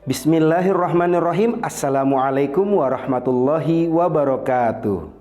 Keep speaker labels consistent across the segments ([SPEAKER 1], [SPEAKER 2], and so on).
[SPEAKER 1] Bismillahirrahmanirrahim. Assalamualaikum warahmatullahi wabarakatuh.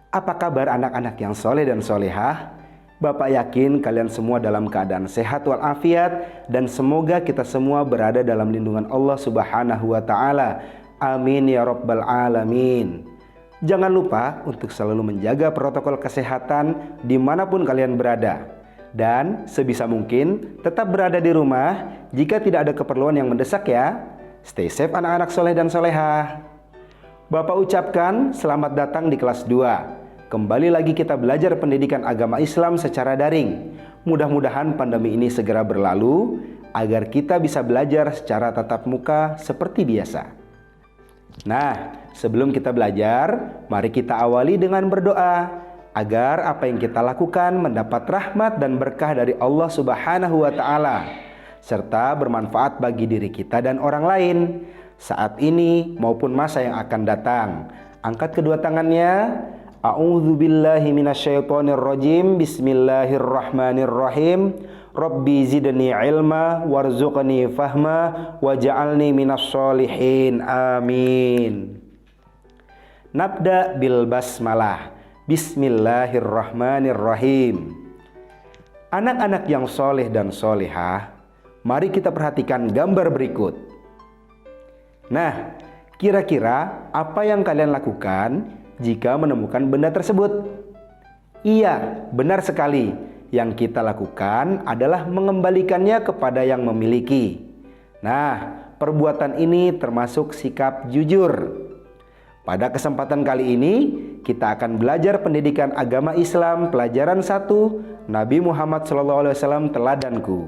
[SPEAKER 1] Apa kabar anak-anak yang soleh dan solehah? Bapak yakin kalian semua dalam keadaan sehat walafiat dan semoga kita semua berada dalam lindungan Allah Subhanahu wa Ta'ala. Amin ya Rabbal Alamin. Jangan lupa untuk selalu menjaga protokol kesehatan dimanapun kalian berada. Dan sebisa mungkin tetap berada di rumah jika tidak ada keperluan yang mendesak ya. Stay safe anak-anak soleh dan solehah. Bapak ucapkan selamat datang di kelas 2. Kembali lagi kita belajar pendidikan agama Islam secara daring. Mudah-mudahan pandemi ini segera berlalu agar kita bisa belajar secara tatap muka seperti biasa. Nah, sebelum kita belajar, mari kita awali dengan berdoa agar apa yang kita lakukan mendapat rahmat dan berkah dari Allah Subhanahu wa Ta'ala, serta bermanfaat bagi diri kita dan orang lain saat ini maupun masa yang akan datang. Angkat kedua tangannya. A'udzubillahi minasyaitonirrajim. Bismillahirrahmanirrahim. Rabbi zidni ilma warzuqni fahma waj'alni minasyolihin. Amin. Nabda bil basmalah. Bismillahirrahmanirrahim. Anak-anak yang soleh dan solehah, mari kita perhatikan gambar berikut. Nah, kira-kira apa yang kalian lakukan jika menemukan benda tersebut? Iya, benar sekali. Yang kita lakukan adalah mengembalikannya kepada yang memiliki. Nah, perbuatan ini termasuk sikap jujur. Pada kesempatan kali ini, kita akan belajar pendidikan agama Islam pelajaran 1, Nabi Muhammad SAW teladanku.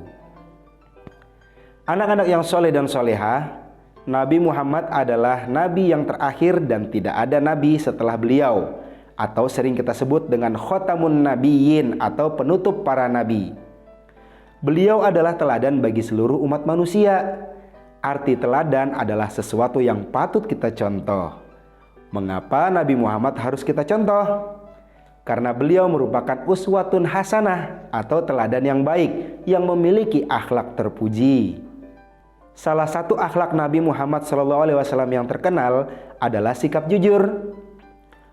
[SPEAKER 1] Anak-anak yang soleh dan solehah, Nabi Muhammad adalah Nabi yang terakhir dan tidak ada Nabi setelah beliau, atau sering kita sebut dengan Khotamun Nabiyyin atau penutup para Nabi. Beliau adalah teladan bagi seluruh umat manusia. Arti teladan adalah sesuatu yang patut kita contoh. Mengapa Nabi Muhammad harus kita contoh? Karena beliau merupakan uswatun hasanah atau teladan yang baik yang memiliki akhlak terpuji. Salah satu akhlak Nabi Muhammad SAW yang terkenal adalah sikap jujur.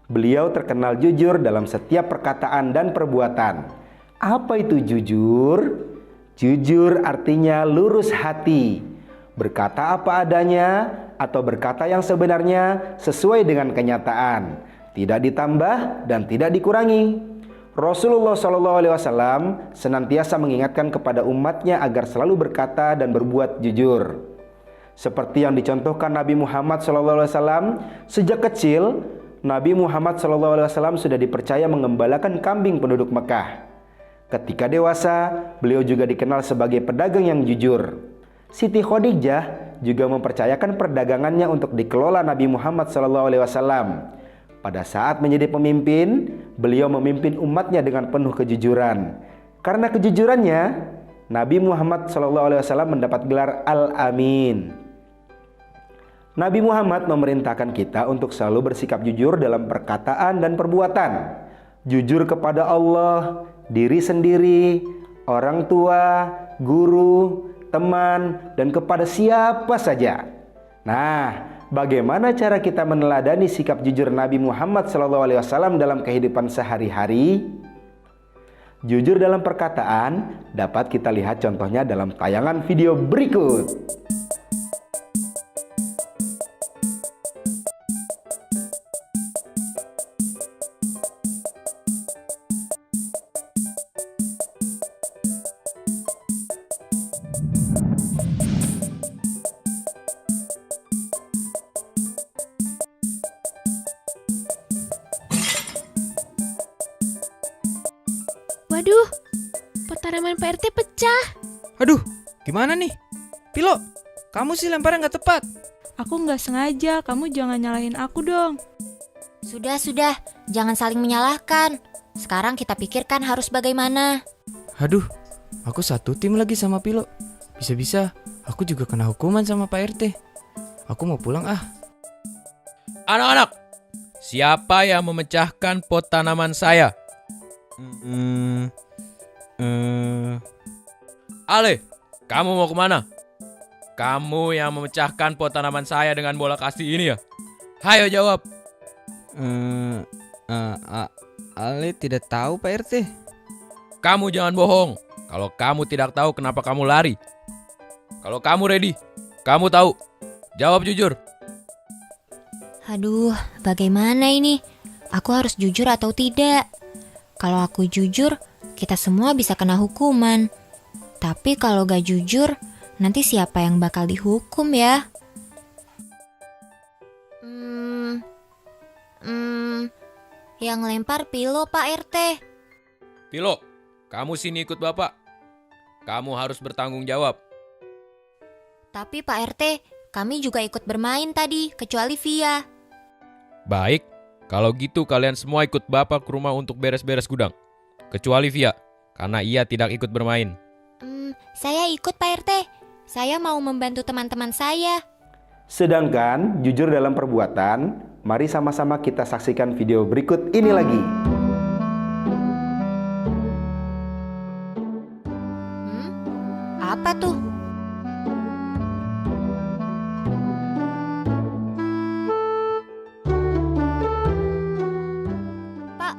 [SPEAKER 1] Beliau terkenal jujur dalam setiap perkataan dan perbuatan. Apa itu jujur? Jujur artinya lurus hati, berkata apa adanya atau berkata yang sebenarnya sesuai dengan kenyataan, tidak ditambah dan tidak dikurangi. Rasulullah SAW senantiasa mengingatkan kepada umatnya agar selalu berkata dan berbuat jujur. Seperti yang dicontohkan Nabi Muhammad SAW, sejak kecil Nabi Muhammad SAW sudah dipercaya mengembalakan kambing penduduk Mekah. Ketika dewasa, beliau juga dikenal sebagai pedagang yang jujur. Siti Khadijah juga mempercayakan perdagangannya untuk dikelola Nabi Muhammad SAW. Pada saat menjadi pemimpin, beliau memimpin umatnya dengan penuh kejujuran. Karena kejujurannya, Nabi Muhammad SAW mendapat gelar Al-Amin. Nabi Muhammad memerintahkan kita untuk selalu bersikap jujur dalam perkataan dan perbuatan. Jujur kepada Allah, diri sendiri, orang tua, guru, teman, dan kepada siapa saja. Nah, bagaimana cara kita meneladani sikap jujur Nabi Muhammad SAW dalam kehidupan sehari-hari? Jujur dalam perkataan dapat kita lihat contohnya dalam tayangan video berikut.
[SPEAKER 2] Waduh, petareman Pak RT pecah.
[SPEAKER 3] Aduh, gimana nih? Pilo, kamu sih lemparnya nggak tepat.
[SPEAKER 4] Aku nggak sengaja, kamu jangan nyalahin aku dong.
[SPEAKER 2] Sudah, jangan saling menyalahkan. Sekarang kita pikirkan harus bagaimana.
[SPEAKER 3] Aduh, aku satu tim lagi sama Pilo. Bisa-bisa aku juga kena hukuman sama Pak RT. Aku mau pulang ah.
[SPEAKER 5] Anak-anak, siapa yang memecahkan pot tanaman saya? Ale, kamu mau kemana? Kamu yang memecahkan pot tanaman saya dengan bola kasti ini ya? Hayo jawab.
[SPEAKER 3] Ale tidak tahu Pak RT.
[SPEAKER 5] Kamu jangan bohong. Kalau kamu tidak tahu kenapa kamu lari. Kalau kamu ready, kamu tahu. Jawab jujur.
[SPEAKER 2] Aduh, bagaimana ini? Aku harus jujur atau tidak? Kalau aku jujur, kita semua bisa kena hukuman. Tapi kalau gak jujur, nanti siapa yang bakal dihukum ya? Yang lempar Pilo, Pak RT.
[SPEAKER 5] Pilo, kamu sini ikut Bapak. Kamu harus bertanggung jawab.
[SPEAKER 2] Tapi Pak RT, kami juga ikut bermain tadi, kecuali Via.
[SPEAKER 5] Baik, kalau gitu kalian semua ikut Bapak ke rumah untuk beres-beres gudang. Kecuali Via, karena ia tidak ikut bermain.
[SPEAKER 2] Saya ikut Pak RT. Saya mau membantu teman-teman saya.
[SPEAKER 1] Sedangkan jujur dalam perbuatan, mari sama-sama kita saksikan video berikut ini lagi.
[SPEAKER 2] Apa tuh?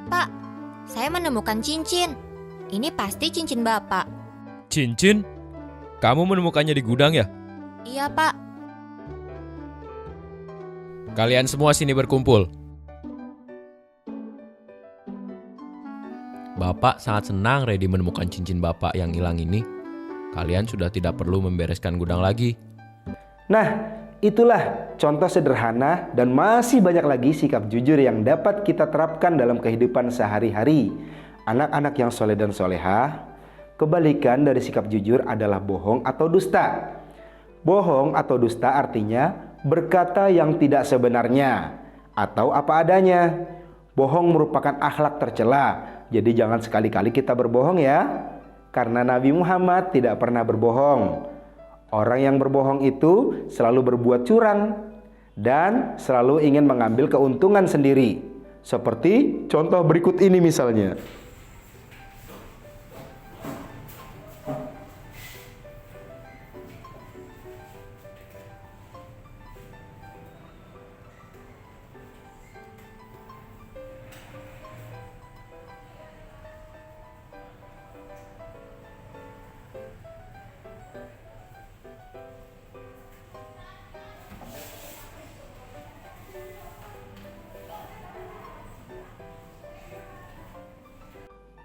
[SPEAKER 2] Pak, saya menemukan cincin. Ini pasti cincin Bapak.
[SPEAKER 5] Cincin? Kamu menemukannya di gudang ya?
[SPEAKER 2] Iya, Pak.
[SPEAKER 5] Kalian semua sini berkumpul. Bapak sangat senang Reddy menemukan cincin Bapak yang hilang ini. Kalian sudah tidak perlu membereskan gudang lagi.
[SPEAKER 1] Nah, itulah contoh sederhana dan masih banyak lagi sikap jujur yang dapat kita terapkan dalam kehidupan sehari-hari. Anak-anak yang soleh dan solehah, kebalikan dari sikap jujur adalah bohong atau dusta. Bohong atau dusta artinya berkata yang tidak sebenarnya atau apa adanya. Bohong merupakan akhlak tercela. Jadi jangan sekali-kali kita berbohong ya. Karena Nabi Muhammad tidak pernah berbohong. Orang yang berbohong itu selalu berbuat curang dan selalu ingin mengambil keuntungan sendiri. Seperti contoh berikut ini misalnya.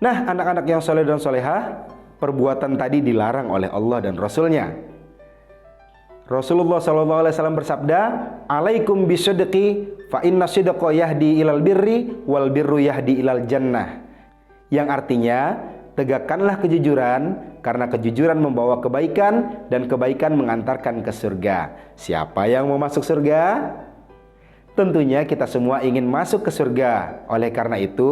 [SPEAKER 1] Nah, anak-anak yang soleh dan solehah, perbuatan tadi dilarang oleh Allah dan Rasul-Nya. Rasulullah SAW bersabda, "Alaikum bisidqi, fa inna sidqa yahdi ilal birri, wal birru yahdi ilal jannah." Yang artinya, tegakkanlah kejujuran, karena kejujuran membawa kebaikan, dan kebaikan mengantarkan ke surga. Siapa yang mau masuk surga? Tentunya kita semua ingin masuk ke surga. Oleh karena itu,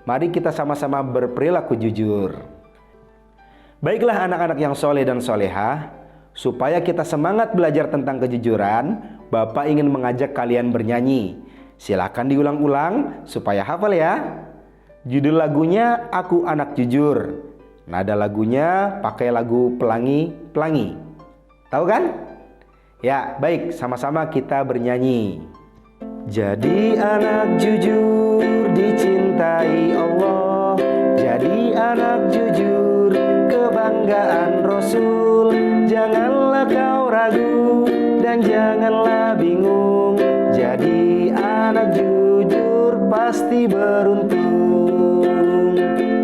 [SPEAKER 1] mari kita sama-sama berperilaku jujur. Baiklah anak-anak yang soleh dan solehah, supaya kita semangat belajar tentang kejujuran, Bapak ingin mengajak kalian bernyanyi. Silakan diulang-ulang supaya hafal ya. Judul lagunya Aku Anak Jujur. Nada lagunya pakai lagu Pelangi-Pelangi. Tahu kan? Ya, baik, sama-sama kita bernyanyi. Jadi anak jujur dicintai Allah, jadi anak jujur kebanggaan Rasul. Janganlah kau ragu dan janganlah bingung, jadi anak jujur pasti beruntung.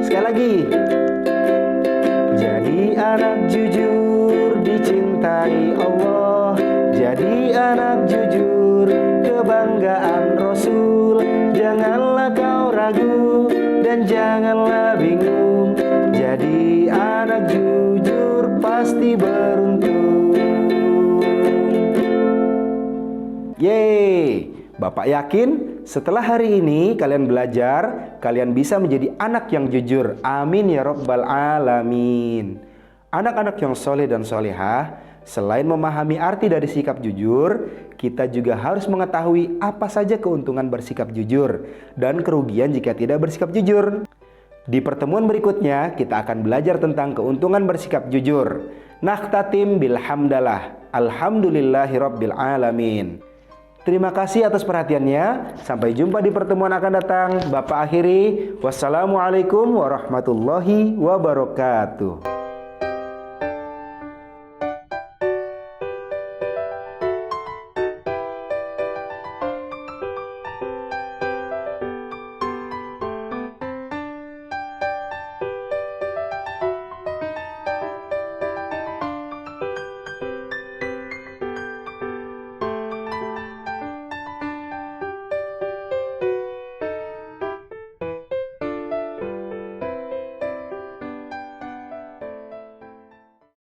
[SPEAKER 1] Sekali lagi. Jadi anak jujur dicintai Allah, jadi anak jujur kebanggaan Rasul. Janganlah kau ragu dan janganlah bingung, jadi anak jujur pasti beruntung. Yeay, Bapak yakin setelah hari ini kalian belajar, kalian bisa menjadi anak yang jujur. Amin ya rabbal alamin. Anak-anak yang soleh dan solehah, selain memahami arti dari sikap jujur, kita juga harus mengetahui apa saja keuntungan bersikap jujur dan kerugian jika tidak bersikap jujur. Di pertemuan berikutnya, kita akan belajar tentang keuntungan bersikap jujur. Nakhtatim bilhamdalah. Alhamdulillahirabbil alamin. Terima kasih atas perhatiannya. Sampai jumpa di pertemuan akan datang. Bapak akhiri, wassalamualaikum warahmatullahi wabarakatuh.